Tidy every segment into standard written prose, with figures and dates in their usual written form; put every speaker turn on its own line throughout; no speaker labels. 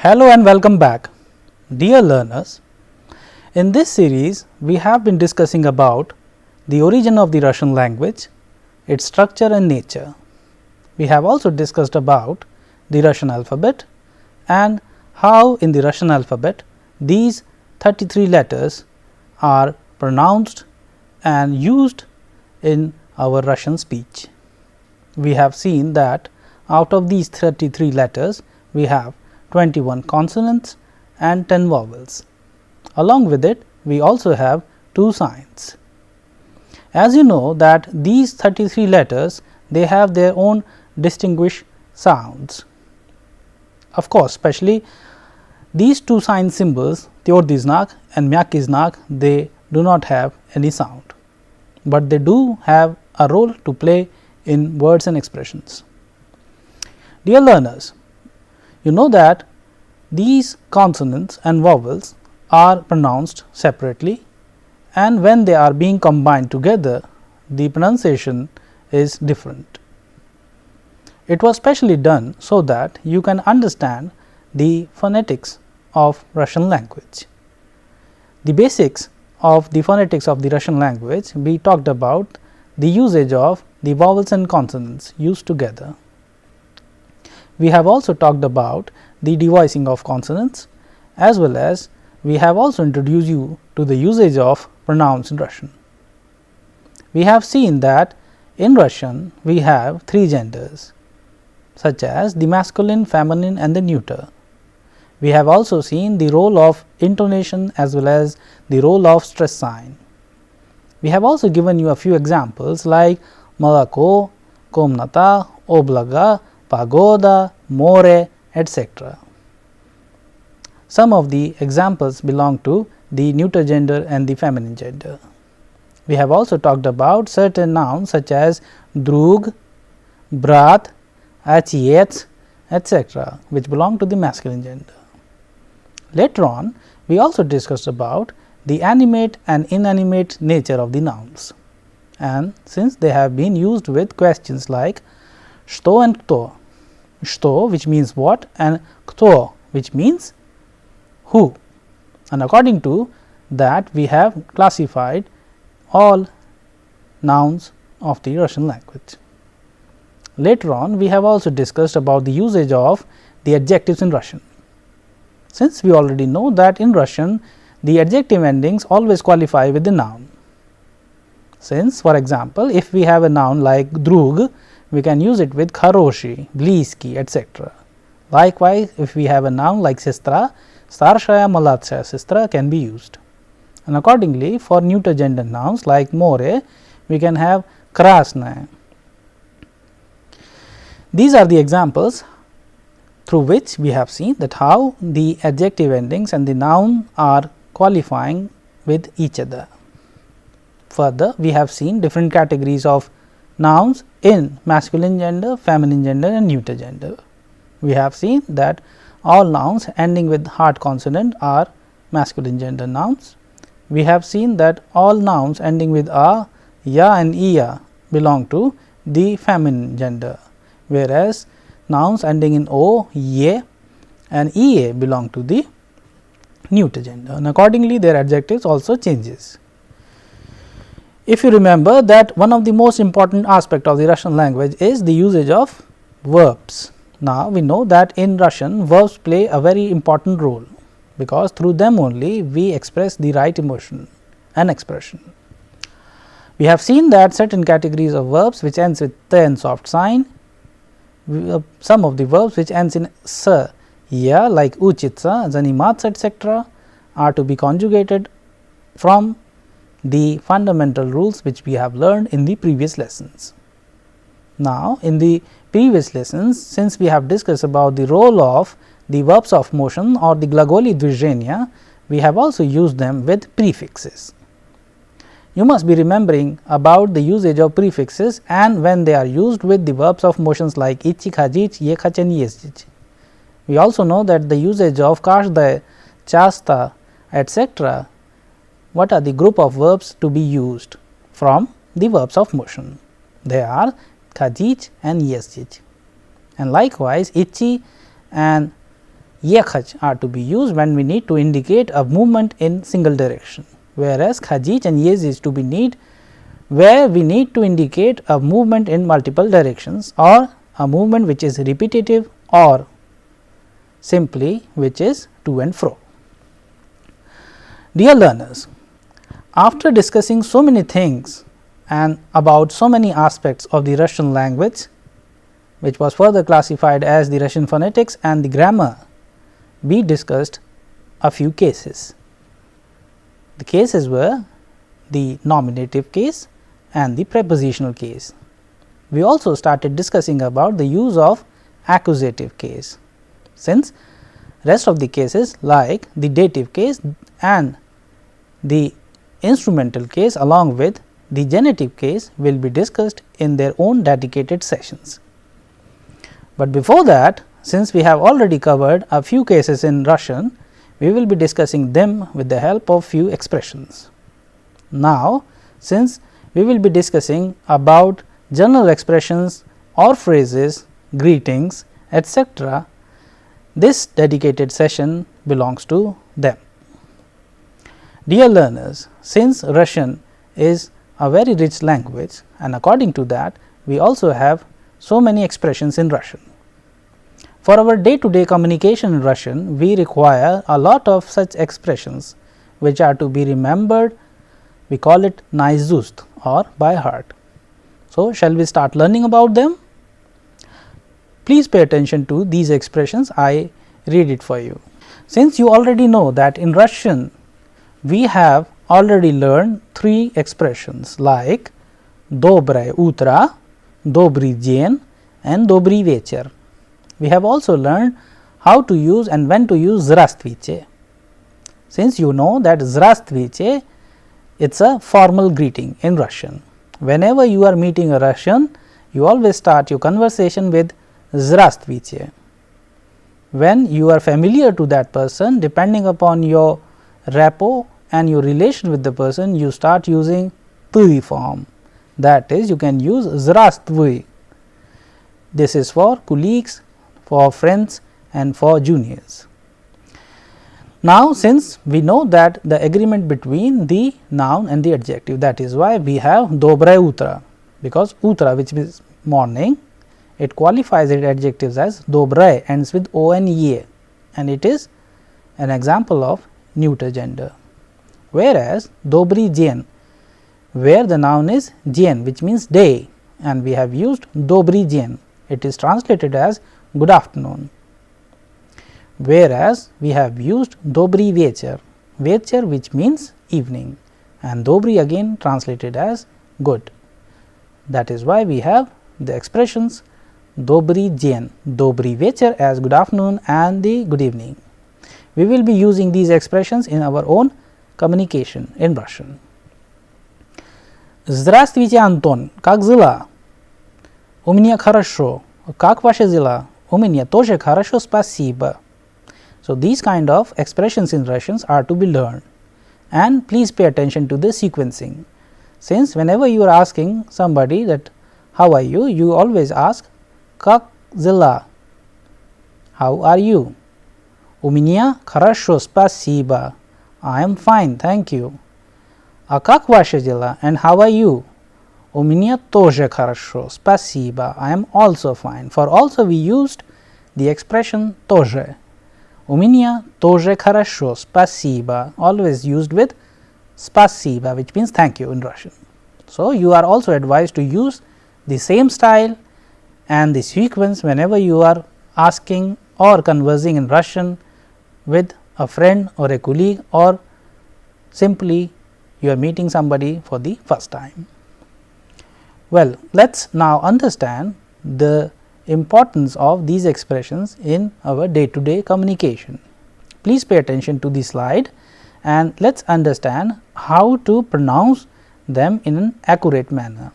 Hello and welcome back. Dear learners, in this series we have been discussing about the origin of the Russian language, its structure and nature. We have also discussed about the Russian alphabet and how in the Russian alphabet these 33 letters are pronounced and used in our Russian speech. We have seen that out of these 33 letters we have 21 consonants and 10 vowels. Along with it, we also have 2 signs. As you know that these 33 letters, they have their own distinguished sounds. Of course, especially these 2 sign symbols, Tyordy znak and Myaky znak, they do not have any sound, but they do have a role to play in words and expressions. Dear learners, you know that these consonants and vowels are pronounced separately, and when they are being combined together, the pronunciation is different. It was specially done so that you can understand the phonetics of Russian language. The basics of the phonetics of the Russian language, we talked about the usage of the vowels and consonants used together. We have also talked about the devoicing of consonants, as well as we have also introduced you to the usage of pronouns in Russian. We have seen that in Russian we have 3 genders, such as the masculine, feminine and the neuter. We have also seen the role of intonation as well as the role of stress sign. We have also given you a few examples like Moloko, Komnata, Oblaga, Pagoda, More, etc. Some of the examples belong to the neuter gender and the feminine gender. We have also talked about certain nouns such as drug, brat, achiets, etc., which belong to the masculine gender. Later on, we also discussed about the animate and inanimate nature of the nouns, and since they have been used with questions like что and кто, что which means what and кто which means who, and according to that we have classified all nouns of the Russian language. Later on, we have also discussed about the usage of the adjectives in Russian. Since we already know that in Russian the adjective endings always qualify with the noun. Since, for example, if we have a noun like drug, we can use it with kharoshi, bliski, etc. Likewise, if we have a noun like sestra, starshaya, malatshaya sestra can be used. And accordingly, for neuter gender nouns like more, we can have krasnaya. These are the examples through which we have seen that how the adjective endings and the noun are qualifying with each other. Further, we have seen different categories of nouns in masculine gender, feminine gender and neuter gender. We have seen that all nouns ending with hard consonant are masculine gender nouns. We have seen that all nouns ending with a, ya and iya belong to the feminine gender, whereas nouns ending in o, ye and ea belong to the neuter gender, and accordingly their adjectives also changes. If you remember that one of the most important aspect of the Russian language is the usage of verbs. Now, we know that in Russian verbs play a very important role, because through them only we express the right emotion and expression. We have seen that certain categories of verbs which ends with t and soft sign, some of the verbs which ends in s, ya like uchitsa, zanimats etc. are to be conjugated from the fundamental rules which we have learned in the previous lessons. Now, in the previous lessons, since we have discussed about the role of the verbs of motion or the glagoli dvizhenia, we have also used them with prefixes. You must be remembering about the usage of prefixes and when they are used with the verbs of motions like ichi, khajich, yekhach and yezdich. We also know that the usage of kashdai, chasta, etc. What are the group of verbs to be used from the verbs of motion? They are khajich and yezdich. And likewise, ichi and Yekhach are to be used when we need to indicate a movement in single direction, whereas Khajich and Yez is to be need where we need to indicate a movement in multiple directions or a movement which is repetitive or simply which is to and fro. Dear learners, after discussing so many things and about so many aspects of the Russian language, which was further classified as the Russian phonetics and the grammar, we discussed a few cases. The cases were the nominative case and the prepositional case. We also started discussing about the use of accusative case, since rest of the cases like the dative case and the instrumental case along with the genitive case will be discussed in their own dedicated sessions. But before that, since we have already covered a few cases in Russian, we will be discussing them with the help of few expressions. Now, since we will be discussing about general expressions or phrases, greetings, etc., this dedicated session belongs to them. Dear learners, since Russian is a very rich language and according to that we also have so many expressions in Russian. For our day-to-day communication in Russian, we require a lot of such expressions which are to be remembered. We call it naizust or by heart. So, shall we start learning about them? Please pay attention to these expressions. I read it for you. Since you already know that in Russian we have already learned three expressions like Dobrое утро, Добрый день and Добрый вечер. We have also learned how to use and when to use Здравствуйте. Since you know that Здравствуйте, it is a formal greeting in Russian. Whenever you are meeting a Russian, you always start your conversation with Здравствуйте. When you are familiar to that person, depending upon your rapport and your relation with the person, you start using ты form. That is, you can use Здравствуй. This is for colleagues, for friends and for juniors. Now, since we know that the agreement between the noun and the adjective, that is why we have Dobrое утро, because утро which means morning, it qualifies its adjectives as Dobrое, ends with O and E, and it is an example of neuter gender. Whereas Dobrый день, where the noun is день which means day, and we have used Dobrый день, it is translated as good afternoon. Whereas we have used Dobrый вечер, вечер which means evening, and Dobrый again translated as good. That is why we have the expressions Dobrый день, Dobrый вечер as good afternoon and the good evening. We will be using these expressions in our own communication in Russian. Здравствуйте, Антон, как дела? У меня хорошо. Как ваши дела? У меня тоже хорошо, спасибо. So, these kind of expressions in Russians are to be learned, and please pay attention to the sequencing. Since whenever you are asking somebody that how are you, you always ask как дела, how are you? У меня хорошо, спасибо. I am fine, thank you. А как ваши дела and how are you? У меня тоже хорошо, спасибо. I am also fine. For also we used the expression тоже. У меня тоже хорошо, спасибо. Always used with спасибо, which means thank you in Russian. So, you are also advised to use the same style and the sequence whenever you are asking or conversing in Russian with a friend or a colleague, or simply you are meeting somebody for the first time. Well, let us now understand the importance of these expressions in our day-to-day communication. Please pay attention to the slide and let us understand how to pronounce them in an accurate manner.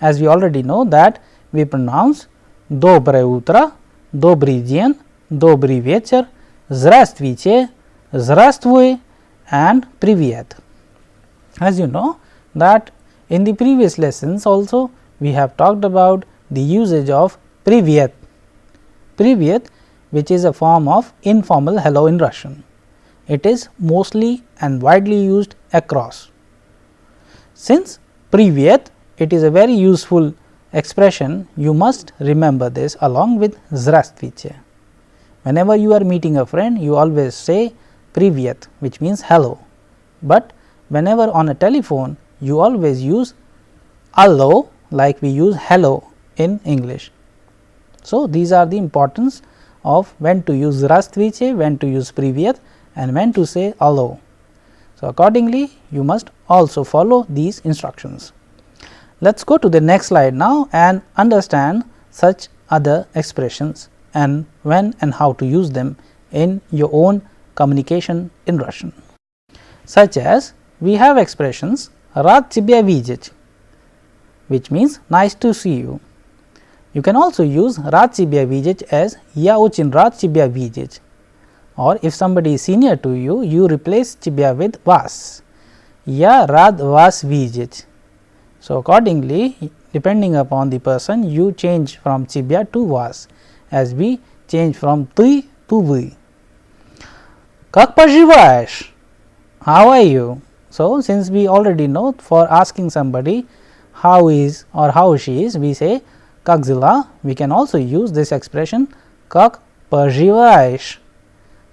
As we already know that we pronounce Dobrое утро, Добрый день, Добрый вечер, Здравствуйте, Здравствуй and Привет. As you know that in the previous lessons also we have talked about the usage of Привет. Привет which is a form of informal hello in Russian. It is mostly and widely used across. Since Privyet, it is a very useful expression, you must remember this along with Zdravstvuyte. Whenever you are meeting a friend, you always say Privyet, which means hello, but whenever on a telephone, you always use allo like we use hello in English. So, these are the importance of when to use Zdravstvuyte, when to use Privyet and when to say allo. So, accordingly, you must also follow these instructions. Let us go to the next slide now and understand such other expressions and when and how to use them in your own communication in Russian. Such as we have expressions Rad тебя видеть, which means nice to see you. You can also use Rad тебя видеть as Я очень рад тебя видеть, or if somebody is senior to you, you replace тебя with вас. Я рад вас видеть. So, accordingly, depending upon the person, you change from тебя to вас, as we change from ты to вы. Как поживаешь? How are you? So, since we already know, for asking somebody how is or how she is, we say как дела. We can also use this expression как поживаешь.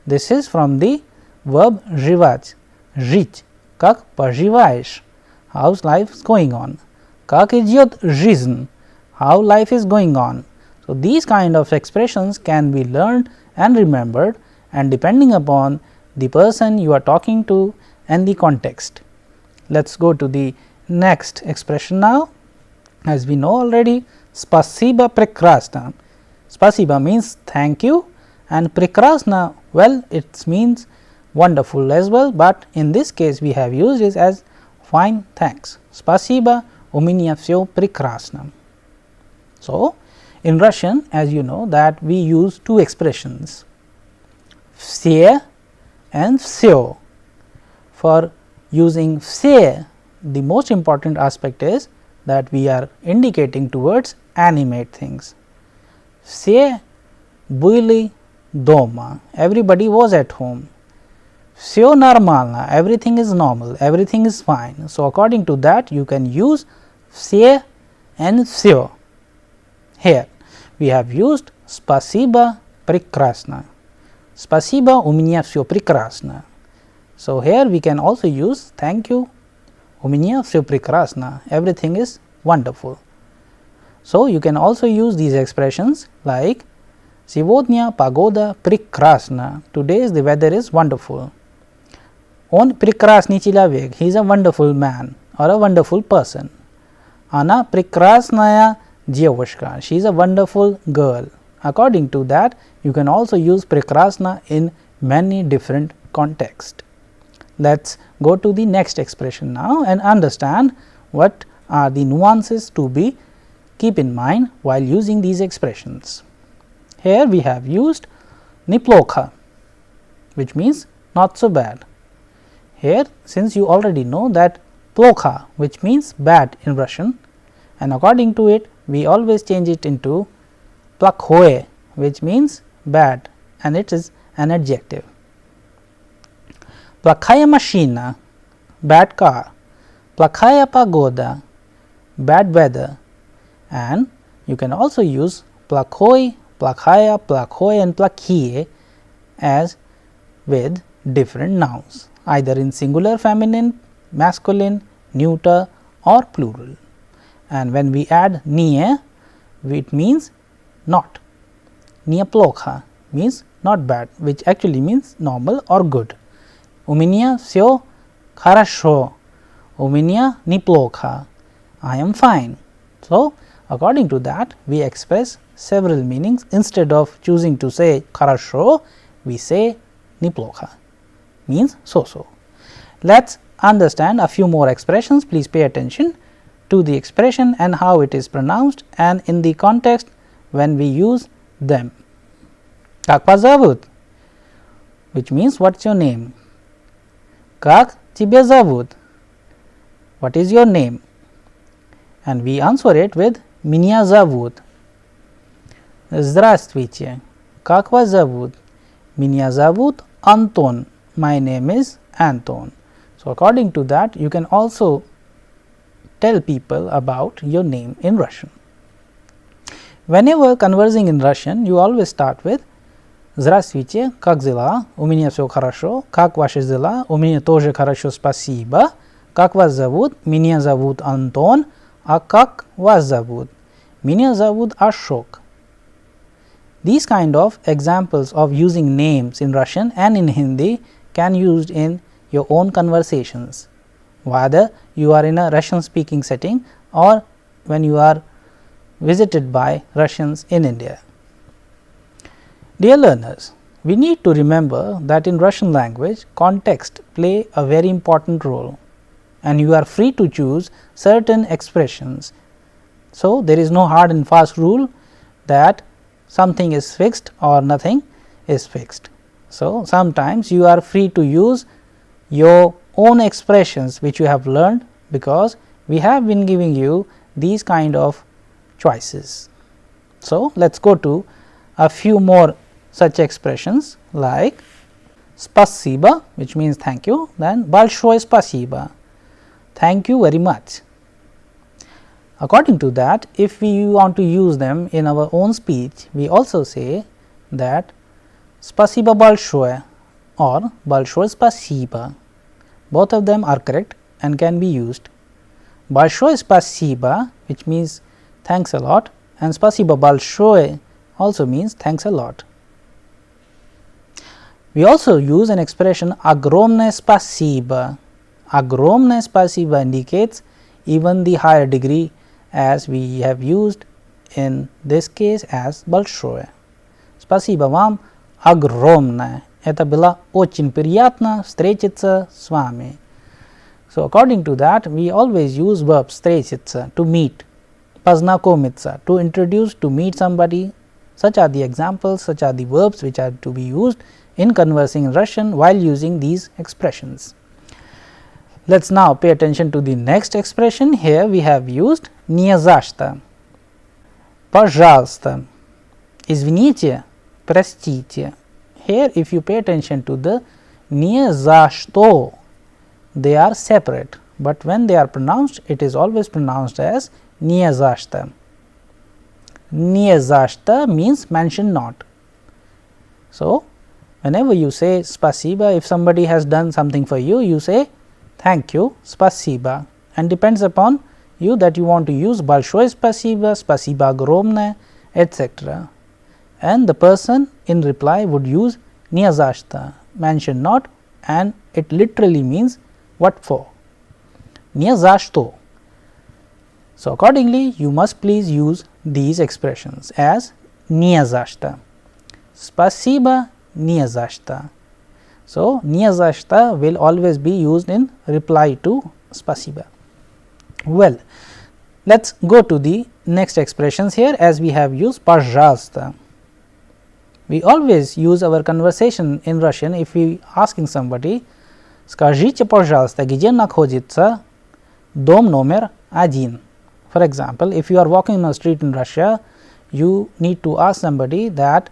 This is from the verb живать, жить. Как поживаешь? How's life going on? Как идет жизнь? How life is going on? So, these kind of expressions can be learned and remembered, and depending upon the person you are talking to and the context. Let us go to the next expression now. As we know already, Spasiba prekrasna. Spasiba means thank you, and prekrasna, well, it means wonderful as well, but in this case we have used it as fine, thanks. Spasiba у меня всё прекрасно. So, in Russian, as you know, that we use two expressions, все and всё. For using все, the most important aspect is that we are indicating towards animate things. Все были дома, everybody was at home. Всё нормально, everything is normal, everything is fine. So, according to that, you can use все and всё. Here we have used спасибо прекрасно. Спасибо, у меня всё прекрасно. So, here we can also use thank you, у меня всё прекрасно, everything is wonderful. So, you can also use these expressions like сегодня погода прекрасна, today the weather is wonderful. Он прекрасный человек, he is a wonderful man or a wonderful person. Она прекрасная девушка, she is a wonderful girl. According to that, you can also use прекрасно in many different contexts. Let us go to the next expression now and understand what are the nuances to be keep in mind while using these expressions. Here we have used неплохо, which means not so bad. Here, since you already know that плохо, which means bad in Russian, and according to it, we always change it into плохое, which means bad, and it is an adjective. Плохая машина, bad car. Плохая погода, bad weather, and you can also use плохой, плохая, плохое and плохие as with different nouns, either in singular feminine, masculine, neuter or plural. And when we add не, it means not. Неплохо means not bad, which actually means normal or good. У меня всё хорошо, у меня неплохо, I am fine. So, according to that, we express several meanings. Instead of choosing to say хорошо, we say неплохо, means so. Let us understand a few more expressions. Please pay attention to the expression and how it is pronounced and in the context when we use them. Как вас зовут? Which means what's your name? Как тебя зовут? What is your name? And we answer it with меня зовут. Здравствуйте. Как вас зовут? Меня зовут Антон. My name is Anton. So, according to that, you can also tell people about your name in Russian. Whenever conversing in Russian, you always start with Здравствуйте, как дела? У меня все хорошо. Как ваши дела? У меня тоже хорошо, спасибо. Как вас зовут? Меня зовут Антон. А как вас зовут? Меня зовут Ashok. These kind of examples of using names in Russian and in Hindi can be used in your own conversations, whether you are in a Russian speaking setting or when you are visited by Russians in India. Dear learners, we need to remember that in Russian language, context play a very important role, and you are free to choose certain expressions. So, there is no hard and fast rule that something is fixed or nothing is fixed. So, sometimes you are free to use your own expressions which you have learned, because we have been giving you these kind of choices. So, let us go to a few more such expressions like spasiba, which means thank you, then большое спасибо, thank you very much. According to that, if we want to use them in our own speech, we also say that спасибо большое or большое спасибо. Both of them are correct and can be used. Большое спасибо, which means thanks a lot, and спасибо большое also means thanks a lot. We also use an expression огромное спасибо. Огромное спасибо indicates even the higher degree, as we have used in this case as большое. Спасибо вам огромное. Это было очень приятно встретиться с вами. So, according to that, we always use verbs встретиться, to meet, познакомиться, to introduce, to meet somebody. Such are the examples, such are the verbs which are to be used in conversing in Russian while using these expressions. Let us now pay attention to the next expression. Here we have used не за что, пожалуйста, извините, простите. Here, if you pay attention to the не за что, they are separate, but when they are pronounced, it is always pronounced as не за что. Не за что means mention not. So, whenever you say spasiba, if somebody has done something for you, you say thank you, spasiba, and depends upon you that you want to use большое спасибо, спасибо огромное, etc. And the person in reply would use не за что, mention not, and it literally means what for, не за что. So, accordingly, you must please use these expressions as не за что, спасибо не за что. So, не за что will always be used in reply to spasiba. Well, let us go to the next expressions here, as we have used пожалуйста. We always use our conversation in Russian if we asking somebody, скажите пожалуйста, где находится дом номер 1. For example, if you are walking on a street in Russia, you need to ask somebody that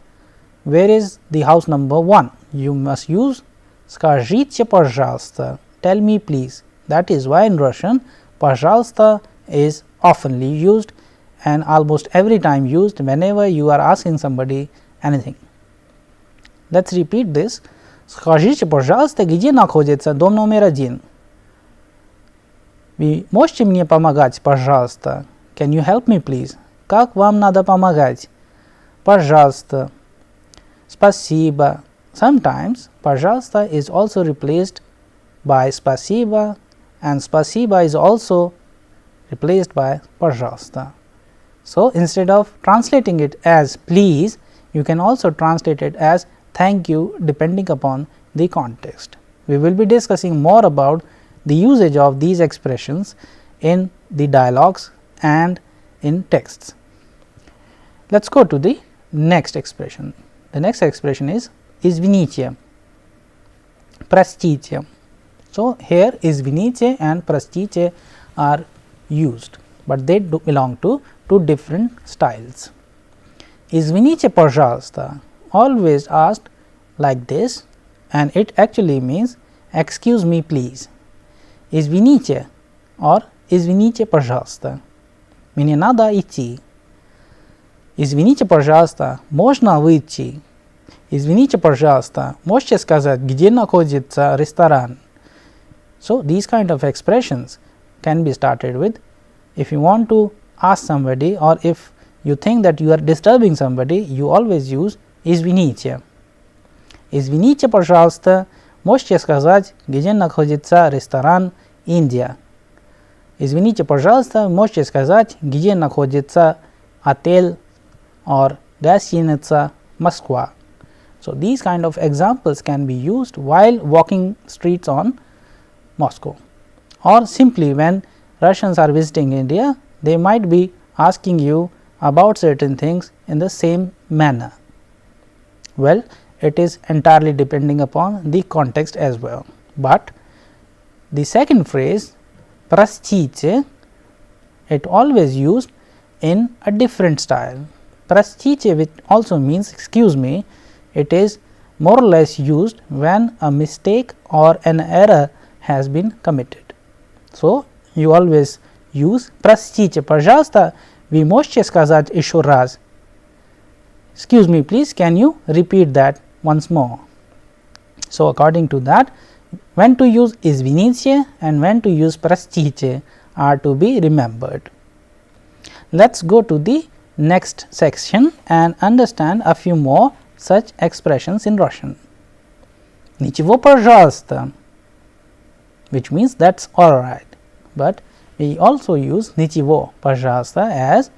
where is the house number 1. You must use скажите пожалуйста, tell me please. That is why in Russian пожалуйста is oftenly used and almost every time used whenever you are asking somebody anything. Let us repeat this. Скажите пожалуйста, где находится дом номер 1. Вы можете мне помогать, пожалуйста? Can you help me please? Как вам надо помогать? Пожалуйста. Спасибо. Sometimes пожалуйста is also replaced by спасибо, and спасибо is also replaced by пожалуйста. So, instead of translating it as please, you can also translate it as thank you, depending upon the context. We will be discussing more about the usage of these expressions in the dialogues and in texts. Let us go to the next expression. The next expression is извините, простите. So, here извините and простите are used, but they belong to two different styles. Извините, пожалуйста, always asked like this, and it actually means excuse me please. Извините or извините пожалуйста. Мне надо идти. Извините пожалуйста, можно выйти. Извините пожалуйста, можете сказать, где находится ресторан? So, these kind of expressions can be started with. If you want to ask somebody or if you think that you are disturbing somebody, you always use извините. Извините пожалуйста, можете сказать, где находится ресторан Индия? Извините пожалуйста, можете сказать, где находится отель or гостиница Москва? So, these kind of examples can be used while walking streets on Moscow, or simply when Russians are visiting India, they might be asking you about certain things in the same manner. Well, it is entirely depending upon the context as well, but the second phrase простите, it always used in a different style. Простите, which also means excuse me, it is more or less used when a mistake or an error has been committed. So, you always use простите, пожалуйста, вы можете сказать еще раз? Excuse me please, can you repeat that once more? So, according to that, when to use извините and when to use простите are to be remembered. Let us go to the next section and understand a few more such expressions in Russian. Ничего пожалуйста, which means that's alright, but we also use ничего пожалуйста as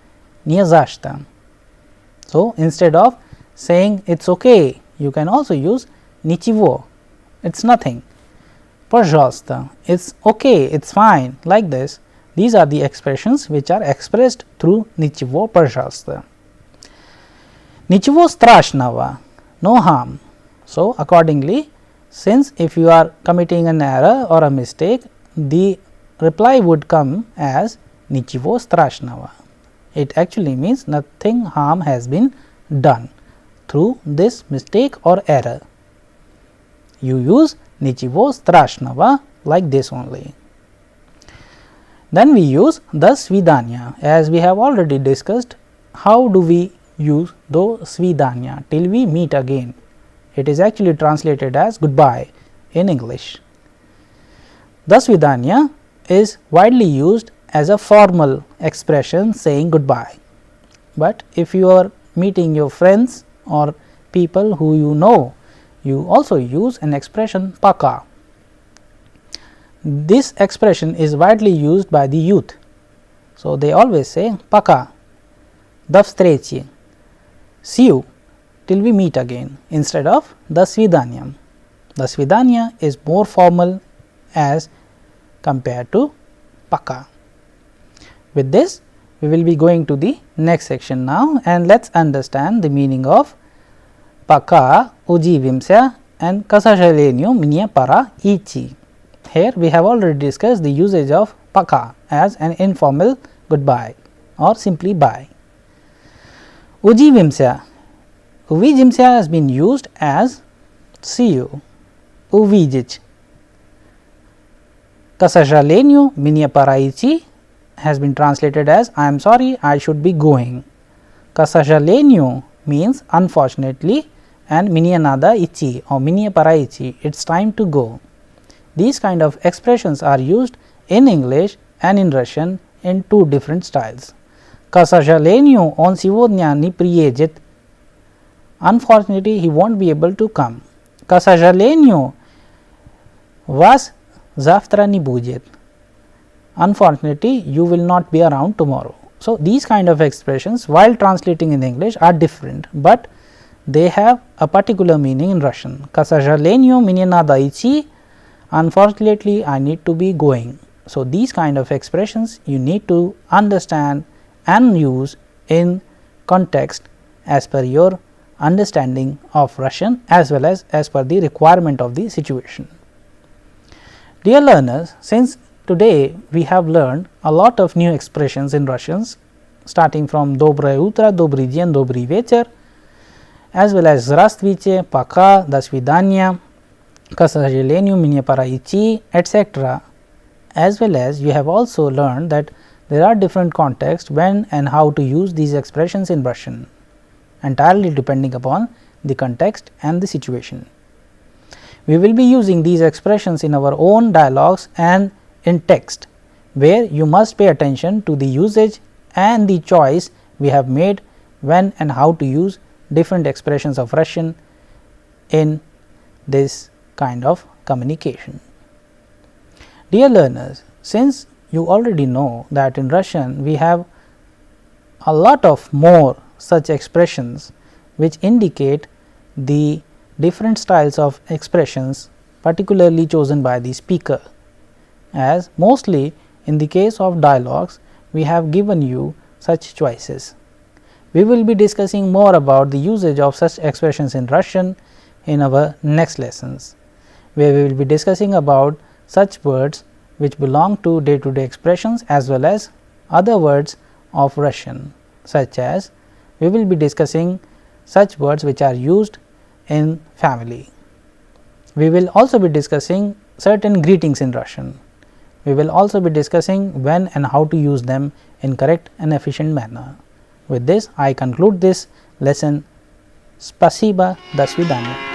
не за что. So, instead of saying it's okay, you can also use ничего, it's nothing. Пожалуйста, it's okay, it's fine, like this. These are the expressions which are expressed through ничего пожалуйста. Ничего страшного, no harm. So, accordingly, since if you are committing an error or a mistake, the reply would come as ничего страшного. It actually means nothing harm has been done through this mistake or error. You use ничего страшного like this only. Then we use до свидания. As we have already discussed, how do we use до свидания, till we meet again? It is actually translated as goodbye in English. До свидания is widely used as a formal expression saying goodbye, but if you are meeting your friends or people who you know, you also use an expression пока. This expression is widely used by the youth. So, they always say пока, до встречи, see you, till we meet again, instead of до свидания. До свидания is more formal as compared to пока. With this, we will be going to the next section now, and let us understand the meaning of пока удивимся and к сожалению мне пора идти. Here we have already discussed the usage of пока as an informal goodbye or simply bye. Удивимся, увидимся has been used as see you, увидеть. К сожалению мне пора идти has been translated as I am sorry, I should be going. К сожалению means unfortunately, and мне надо идти or мне пора идти, it's time to go. These kind of expressions are used in English and in Russian in two different styles. К сожалению он сегодня не приедет. Unfortunately, he won't be able to come. К сожалению вас завтра не будет. Unfortunately, you will not be around tomorrow. So, these kind of expressions while translating in English are different, but they have a particular meaning in Russian. К сожалению мне надо идти. Unfortunately, I need to be going. So, these kind of expressions you need to understand and use in context as per your understanding of Russian as well as per the requirement of the situation. Dear learners, since today we have learned a lot of new expressions in Russians starting from Доброе утро, Добрый день, Добрый вечер. as well as Zdravstvuyte, Пока, До свидания, К сожалению, Мне пора идти, etc. As well as you have also learned that there are different contexts when and how to use these expressions in Russian, entirely depending upon the context and the situation. We will be using these expressions in our own dialogues and in text, where you must pay attention to the usage and the choice we have made when and how to use different expressions of Russian in this kind of communication. Dear learners, since you already know that in Russian we have a lot of more such expressions which indicate the different styles of expressions particularly chosen by the speaker, as mostly in the case of dialogues we have given you such choices. We will be discussing more about the usage of such expressions in Russian in our next lessons, where we will be discussing about such words which belong to day-to-day expressions as well as other words of Russian, such as we will be discussing such words which are used in family. We will also be discussing certain greetings in Russian. We will also be discussing when and how to use them in correct and efficient manner. With this, I conclude this lesson. Spasiba, до свидания.